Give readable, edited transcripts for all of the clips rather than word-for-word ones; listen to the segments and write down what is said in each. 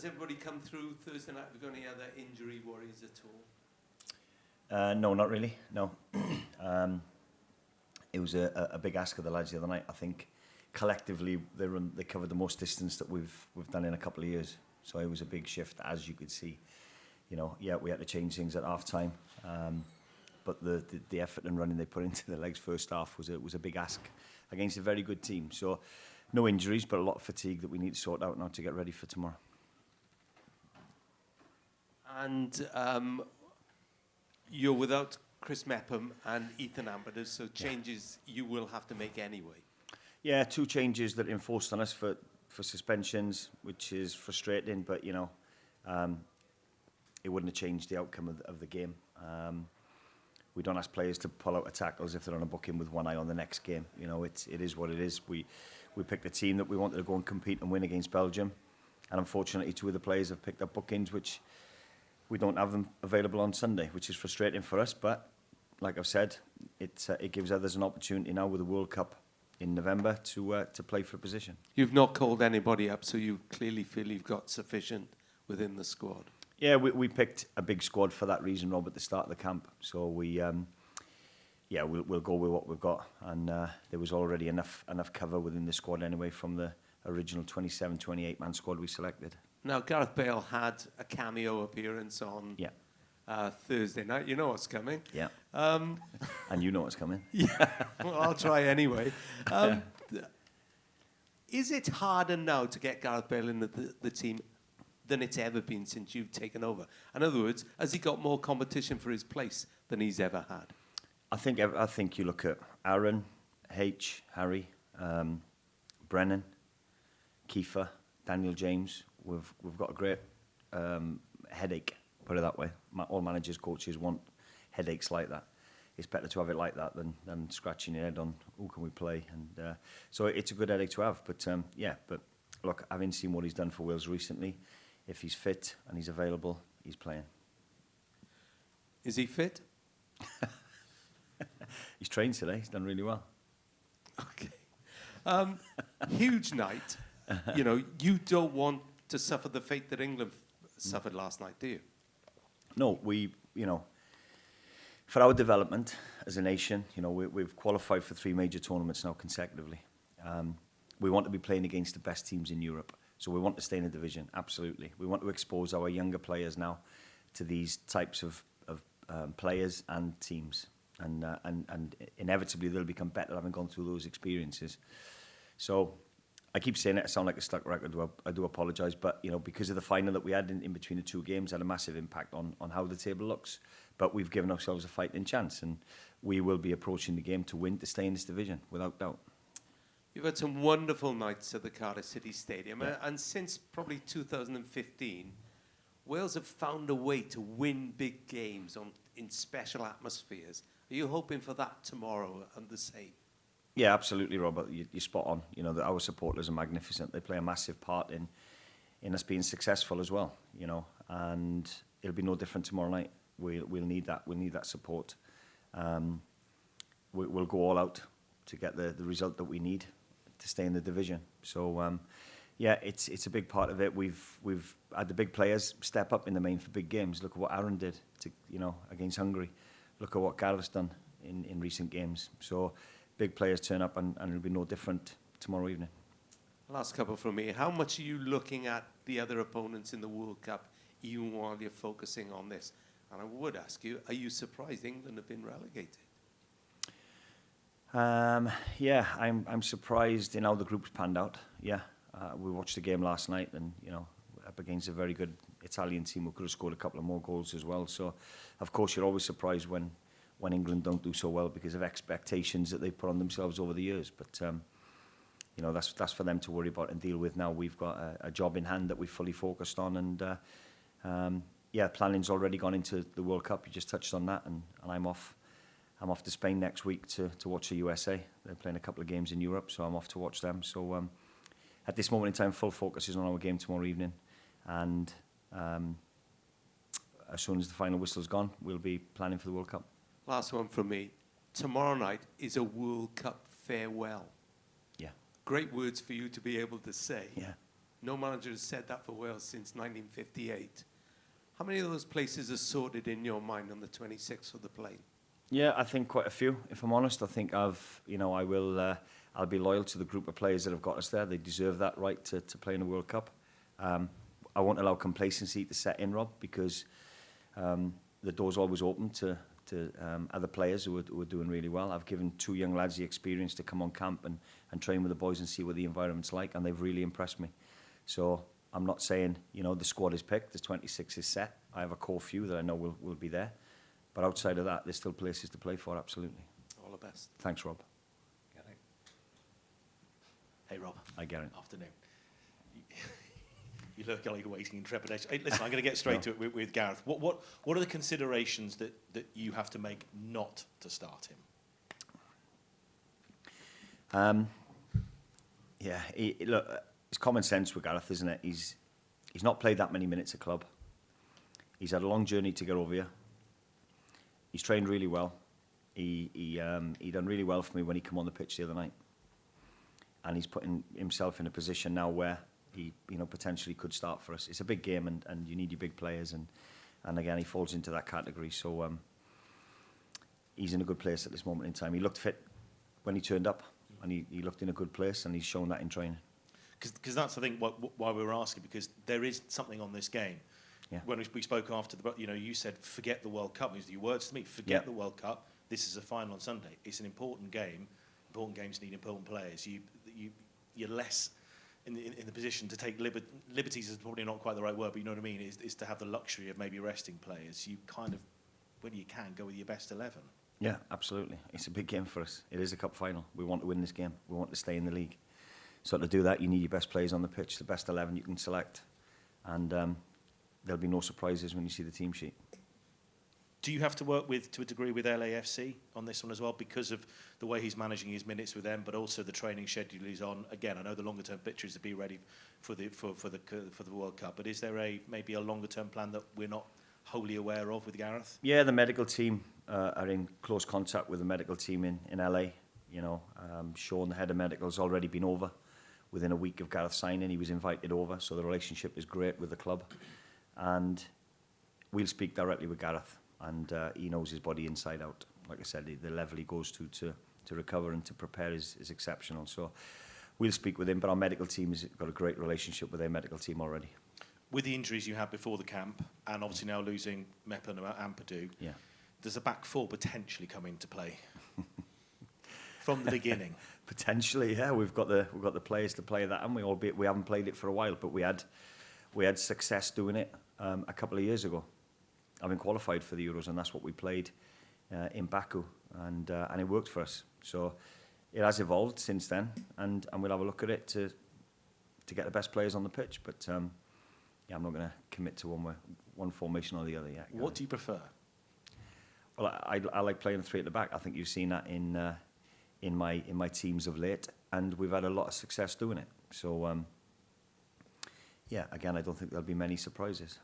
Has everybody come through Thursday night? Have you got any other injury worries at all? No, not really. No. It was a big ask of the lads the other night. I think collectively they covered the most distance that we've done in a couple of years. So it was a big shift, as you could see. You know, yeah, we had to change things at half time, but the effort and running they put into the legs first half was a big ask against a very good team. So no injuries, but a lot of fatigue that we need to sort out now to get ready for tomorrow. And you're without Chris Mepham and Ethan Amberders, so changes you will have to make anyway. Yeah, 2 changes that are enforced on us for suspensions, which is frustrating, but, you know, it wouldn't have changed the outcome of the game. We don't ask players to pull out of tackles if they're on a booking with one eye on the next game. You know, it is what it is. We picked a team that we wanted to go and compete and win against Belgium, and unfortunately 2 of the players have picked up bookings which we don't have them available on Sunday, which is frustrating for us. But like I've said, it gives others an opportunity now with the World Cup in November to play for a position. You've not called anybody up, so you clearly feel you've got sufficient within the squad. Yeah, we picked a big squad for that reason, Rob, at the start of the camp. So we'll go with what we've got, and there was already enough cover within the squad anyway from the original 27, 28 man squad we selected. Now, Gareth Bale had a cameo appearance on Thursday night. You know what's coming. Yeah. And you know what's coming. Yeah. Well, I'll try anyway. Is it harder now to get Gareth Bale in the team than it's ever been since you've taken over? In other words, has he got more competition for his place than he's ever had? I think you look at Aaron, Harry, Brennan, Kiefer, Daniel James. We've got a great headache, put it that way. All managers, coaches want headaches like that. It's better to have it like that than scratching your head on who can we play. And so it's a good headache to have. But but look, having seen what he's done for Wales recently, if he's fit and he's available, he's playing. Is he fit? He's trained today. He's done really well. Okay. Huge night. You know, you don't want to suffer the fate that England suffered last night, do you? No, for our development as a nation, you know, we've qualified for 3 major tournaments now consecutively. We want to be playing against the best teams in Europe, so we want to stay in the division, absolutely. We want to expose our younger players now to these types of players and teams, and inevitably they'll become better having gone through those experiences. So I keep saying it, I sound like a stuck record, I do apologise, but you know, because of the final that we had in between the 2 games, had a massive impact on how the table looks. But we've given ourselves a fighting chance, and we will be approaching the game to win, to stay in this division, without doubt. You've had some wonderful nights at the Cardiff City Stadium, and since probably 2015, Wales have found a way to win big games in special atmospheres. Are you hoping for that tomorrow and the same? Yeah, absolutely, Robert. You're spot on. You know, our supporters are magnificent. They play a massive part in us being successful as well. You know, and it'll be no different tomorrow night. We'll need that. We'll need that support. We'll go all out to get the result that we need to stay in the division. So, it's a big part of it. We've had the big players step up in the main for big games. Look at what Aaron did, against Hungary. Look at what Gareth's done in recent games. So, big players turn up, and it'll be no different tomorrow evening. Last couple from me. How much are you looking at the other opponents in the World Cup, even while you're focusing on this? And I would ask you, are you surprised England have been relegated? I'm surprised in how the group's panned out. Yeah, we watched the game last night, and up against a very good Italian team who could have scored a couple of more goals as well. So, of course, you're always surprised when England don't do so well because of expectations that they put on themselves over the years. But that's for them to worry about and deal with now. We've got a job in hand that we've fully focused on, and planning's already gone into the World Cup. You just touched on that, and I'm off. I'm off to Spain next week to watch the USA. They're playing a couple of games in Europe, so I'm off to watch them. So at this moment in time, full focus is on our game tomorrow evening, and as soon as the final whistle's gone, we'll be planning for the World Cup. Last one from me. Tomorrow night is a World Cup farewell. Yeah. Great words for you to be able to say. Yeah. No manager has said that for Wales since 1958. How many of those places are sorted in your mind on the 26th of the plane? Yeah, I think quite a few. If I'm honest, I think I'll be loyal to the group of players that have got us there. They deserve that right to play in the World Cup. I won't allow complacency to set in, Rob, because the door's always open to other players who are doing really well. I've given 2 young lads the experience to come on camp and train with the boys and see what the environment's like, and they've really impressed me. So I'm not saying, the squad is picked, the 26 is set. I have a core few that I know will be there. But outside of that, there's still places to play for, absolutely. All the best. Thanks, Rob. Hey, Rob. Hi, Gareth. Afternoon. You look like you're waiting in trepidation. Hey, listen, I'm going to get straight to it with Gareth. What are the considerations that you have to make not to start him? Look, it's common sense with Gareth, isn't it? He's not played that many minutes at club. He's had a long journey to get over here. He's trained really well. He done really well for me when he came on the pitch the other night. And he's putting himself in a position now where he potentially could start for us. It's a big game, and you need your big players. And again, he falls into that category. So he's in a good place at this moment in time. He looked fit when he turned up, and he looked in a good place, and he's shown that in training. Because that's, I think, why we were asking, because there is something on this game. Yeah. When we spoke after you said, forget the World Cup. These are your words to me. Forget the World Cup. This is a final on Sunday. It's an important game. Important games need important players. You're less in the position to take liberties is probably not quite the right word, but you know what I mean. Is to have the luxury of maybe resting players. You kind of, when you can, go with your best 11. Yeah, absolutely. It's a big game for us. It is a cup final. We want to win this game. We want to stay in the league. So to do that, you need your best players on the pitch, the best 11 you can select, and there'll be no surprises when you see the team sheet. Do you have to work to a degree with LAFC on this one as well, because of the way he's managing his minutes with them, but also the training schedule he's on? Again, I know the longer term picture is to be ready for the World Cup, but is there maybe a longer term plan that we're not wholly aware of with Gareth? Yeah, the medical team are in close contact with the medical team in LA. Sean, the head of medical, has already been over within a week of Gareth signing. He was invited over, so the relationship is great with the club, and we'll speak directly with Gareth. And he knows his body inside out. Like I said, the level he goes to recover and to prepare is exceptional. So we'll speak with him, but our medical team has got a great relationship with their medical team already. With the injuries you had before the camp, and obviously now losing Mepa and Ampadu, does the back four potentially come into play from the beginning? Potentially, yeah. We've got the players to play that, and albeit we haven't played it for a while, but we had success doing it a couple of years ago. Having qualified for the Euros, and that's what we played in Baku, and it worked for us. So it has evolved since then, and we'll have a look at it to get the best players on the pitch. But I'm not going to commit to one formation or the other yet. What do you prefer? Well, I like playing 3 at the back. I think you've seen that in my teams of late, and we've had a lot of success doing it. So again, I don't think there'll be many surprises.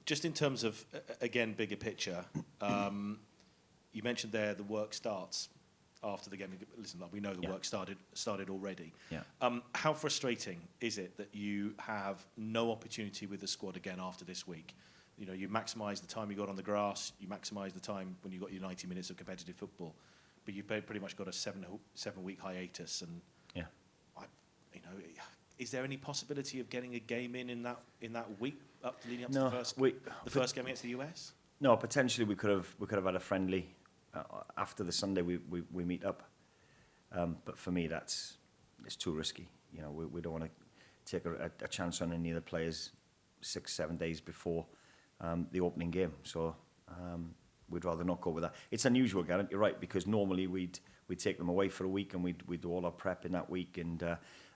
Just in terms of, again, bigger picture, you mentioned there the work starts after the game. Listen, we know the work started already. Yeah. How frustrating is it that you have no opportunity with the squad again after this week? You maximise the time you got on the grass, you maximise the time when you got your 90 minutes of competitive football, but you've pretty much got a 7-week hiatus. And is there any possibility of getting a game in that week leading up to the first game against the US? No, potentially we could have had a friendly after the Sunday we meet up. But for me, it's too risky. We don't want to take a chance on any of the players 6-7 days before the opening game. So we'd rather not go with that. It's unusual, Gareth. You're right, because normally we'd take them away for a week and we'd do all our prep in that week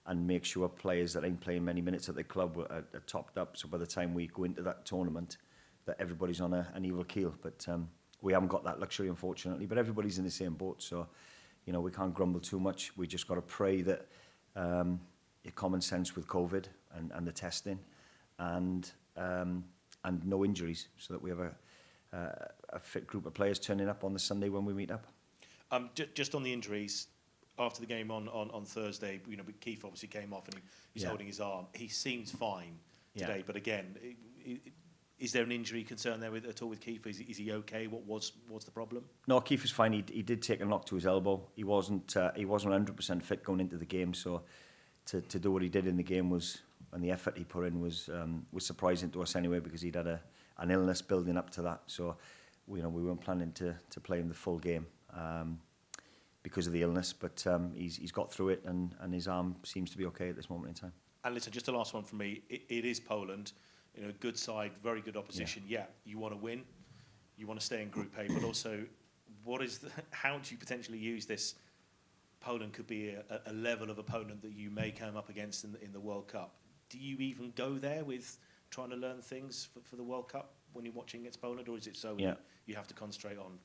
and make sure players that ain't playing many minutes at the club are topped up. So by the time we go into that tournament, that everybody's on an even keel. But we haven't got that luxury, unfortunately. But everybody's in the same boat, so we can't grumble too much. We just got to pray that your common sense with COVID and the testing and no injuries, so that we have a fit group of players turning up on the Sunday when we meet up. Just on the injuries, after the game on Thursday, you know, Keith obviously came off and he's Yeah. holding his arm. He seems fine Yeah. today, but again, is there an injury concern there at all with Keith? Is he okay? What's the problem? No, Keith was fine. He did take a knock to his elbow. He wasn't 100% fit going into the game, so to do what he did in the game was, and the effort he put in was surprising to us anyway, because he'd had an illness building up to that. So we weren't planning to play him the full game because of the illness, but he's got through it, and his arm seems to be okay at this moment in time. And listen, just the last one from me. It is Poland, you know, good side, very good opposition. Yeah, you want to win, you want to stay in Group A, but also, how do you potentially use this? Poland could be a level of opponent that you may come up against in the World Cup. Do you even go there with trying to learn things for the World Cup when you're watching against Poland, or is it so you have to concentrate on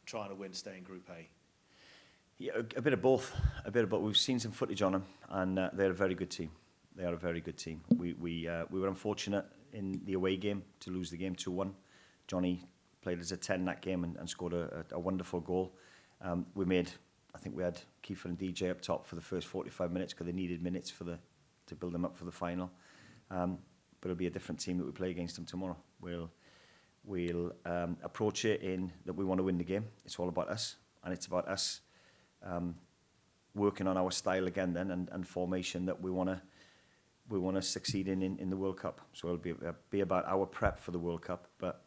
trying to win, stay in Group A? Yeah, a bit of both. We've seen some footage on them, and they're a very good team. They are a very good team. We were unfortunate in the away game to lose the game 2-1. Johnny played as a 10 that game and scored a wonderful goal. I think we had Kiefer and DJ up top for the first 45 minutes because they needed minutes to build them up for the final. But it'll be a different team that we play against them tomorrow. We'll approach it in that we want to win the game. It's all about us, and it's about us working on our style again then and formation that we want to succeed in the World Cup. So it'll be about our prep for the World Cup, but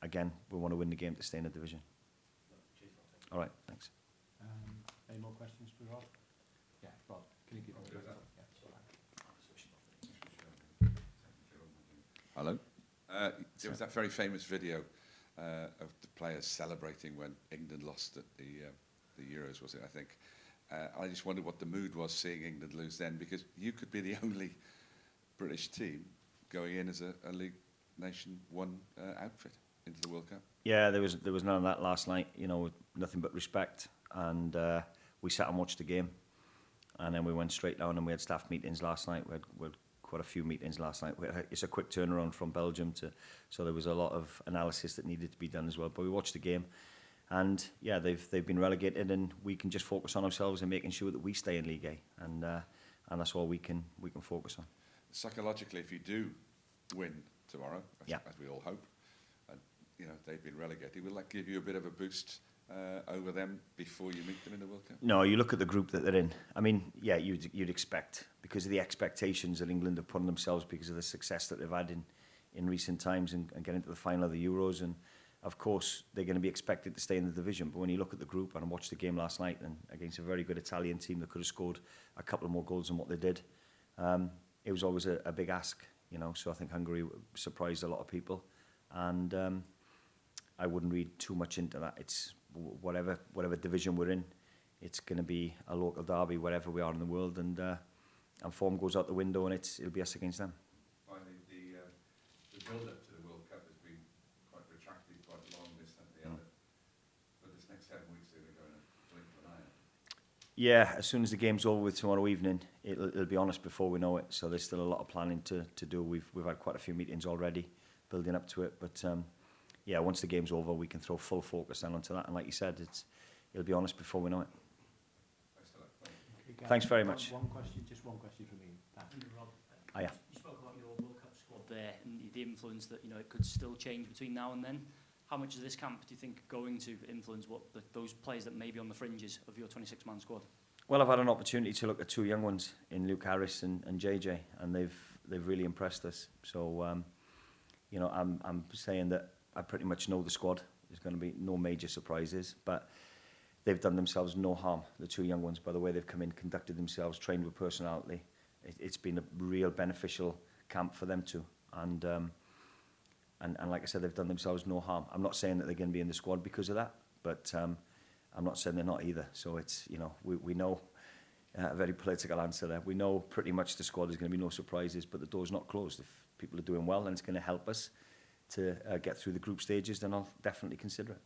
again, we want to win the game to stay in the division. All right, thanks. Any more questions for Rob? Yeah, Rob, can you give me that? Hello. There was that very famous video of the players celebrating when England lost at the Euros, was it, I think. I just wondered what the mood was seeing England lose then, because you could be the only British team going in as a League Nation 1 outfit into the World Cup. Yeah, there was none of that last night. You know, nothing but respect, and we sat and watched the game, and then we went straight down and we had staff meetings last night. We had quite a few meetings last night. It's a quick turnaround from Belgium so there was a lot of analysis that needed to be done as well. But we watched the game, and yeah, they've been relegated, and we can just focus on ourselves and making sure that we stay in League A, and that's all we can focus on. Psychologically, if you do win tomorrow, Yeah. as we all hope, and you know they've been relegated, will that give you a bit of a boost over them before you meet them in the World Cup? No, you look at the group that they're in. I mean, yeah, you'd expect, because of the expectations that England have put on themselves because of the success that they've had in recent times and getting to the final of the Euros, and of course they're going to be expected to stay in the division. But when you look at the group, and I watched the game last night, and against a very good Italian team that could have scored a couple more goals than what they did, it was always a big ask, you know. So I think Hungary surprised a lot of people, and I wouldn't read too much into that. It's whatever division we're in, it's going to be a local derby wherever we are in the world, and form goes out the window, and it'll be us against them. Finally, the build-up to the World Cup has been quite protracted, quite long, this and the other. But this next 7 weeks, they're going to blink of an eye. Yeah, as soon as the game's over with tomorrow evening, it'll be honest before we know it. So there's still a lot of planning to do. We've had quite a few meetings already building up to it, but yeah, once the game's over, we can throw full focus down onto that. And like you said, it'll be honest before we know it. Thanks very much. Just one question from me. Rob, Hiya. you spoke about your World Cup squad there and the influence that, you know, it could still change between now and then. How much is this camp, do you think, going to influence what those players that may be on the fringes of your 26-man squad? Well, I've had an opportunity to look at two young ones in Luke Harris and JJ, and they've really impressed us. So, you know, I'm saying that I pretty much know the squad. There's going to be no major surprises, but they've done themselves no harm, the two young ones, by the way they've come in, conducted themselves, trained with personality. It's been a real beneficial camp for them too. And like I said, they've done themselves no harm. I'm not saying that they're going to be in the squad because of that, but I'm not saying they're not either. So it's, you know, we know, a very political answer there. We know pretty much the squad is going to be no surprises, but the door's not closed. If people are doing well and it's going to help us to get through the group stages, then I'll definitely consider it.